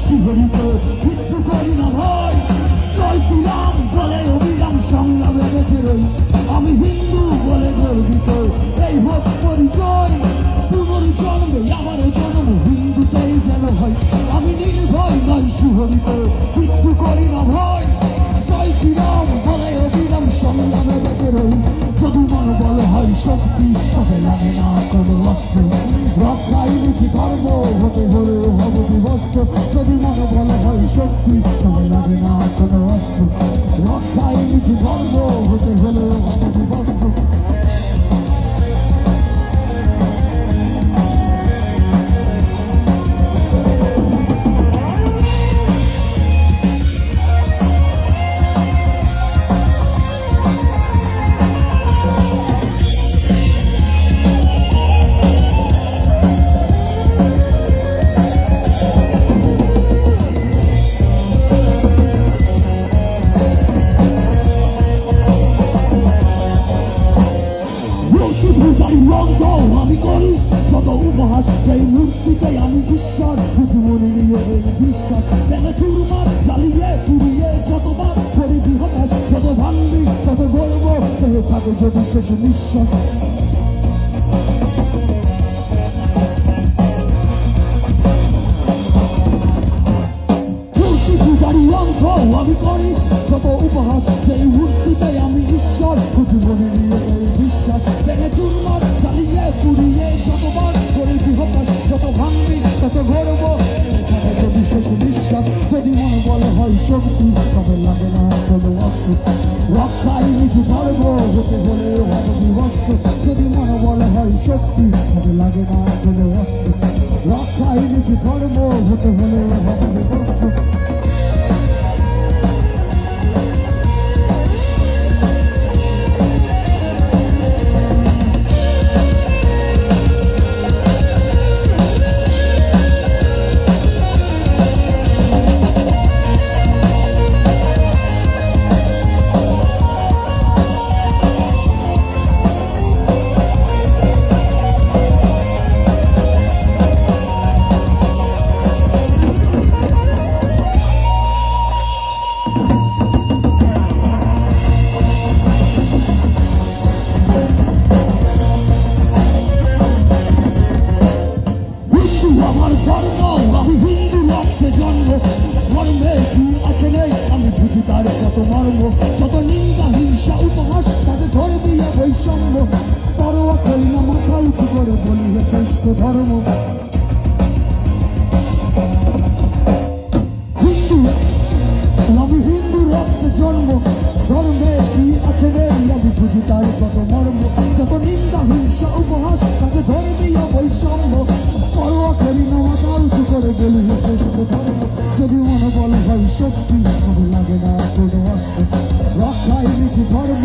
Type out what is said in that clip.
শিহরিত মৃত্যু করি না ভয়। জয় শ্রীরাম বলে অবিরাম সংগ্রামে বেঁচে রই। আমি হিন্দু বলে গর্বিত, এই হোক পরিচয়। পুনর্জন্মে আমারও জন্ম হিন্দুতেই যেন হয়। আমি নির্ভয় নয় শিহরিত মৃত্যু করি না ভয়। জয় শ্রীরাম বলে অবিরাম সংগ্রামে বেঁচে রই। যদি মনোবল হয় শক্তি তবে লাগে না কোনো অস্ত্র। রক্ষায় নিচে ধর্ম হতে হলেও হব বিভস্ত। যদি মনোবল হয় শক্তি তবে লাগে না কোনো অস্ত্র। রক্ষায় নিচে ধর্ম হতে হলেও হব বিভস্ত। আমি করিস কত উপহাস, সেই মূর্তিতে আমি বিশ্বাস। কিছু মনে নিয়ে এই বিশ্বাস ভেঙে চুরমার জ্বালিয়ে পুড়িয়ে যতবার করি বিহতাস। কত ভাঙবি কত গর্ব দেহে থাকে যদি শেষ নিঃশ্বাস। আমি করিস কত উপহাস, সেই মূর্তিতে আমি ঈশ্বর। কিছু মনে নিয়ে এই বিশ্বাস ভেঙে চুরমার জ্বালিয়ে পুড়িয়ে যতবার করি বিহতাস। কত ভাঙবি কত গর্ব থাকে বিশেষ বিশ্বাস। যদি মনে বলে হয় শক্তি তবে লাগে না কোনো অস্ত্র। রক্ষায় নিচু ধর্ম হতে হলে হবে বিভস্ত। যদি মনে বলে হয় শক্তি তবে লাগে না কোনো অস্ত্র। রক্ষায় নিচু ধর্ম হতে হলে হবে বিভস্ত। আমার ধর্ম আমি হিন্দু রক্তে জন্ম। ধর্মে কি আছে নেই আমি বুঝি তার কত মর্ম। যত নিন্দা হিংসা উপহাস তাকে ধরে দিয়ে বৈষম্য। পরোয়া করি না মাথা উঁচু করে বলি হে শ্রেষ্ঠ ধর্ম। হিন্দু আমি হিন্দু রক্তে জন্ম। ধর্মে কি আছে নেই আমি বুঝি তার কত মর্ম। যত নিন্দা হিংসা উপহাস তাকে ধরে দিয়ে বৈষম্য। পরোয়া করি না মাথা উঁচু করে বলি হে শ্রেষ্ঠ ধর্ম। যদি মনোবল হয় শক্তি তবে লাগে না কোনো অস্ত্র। রক্ষায় নিচে ধর্ম।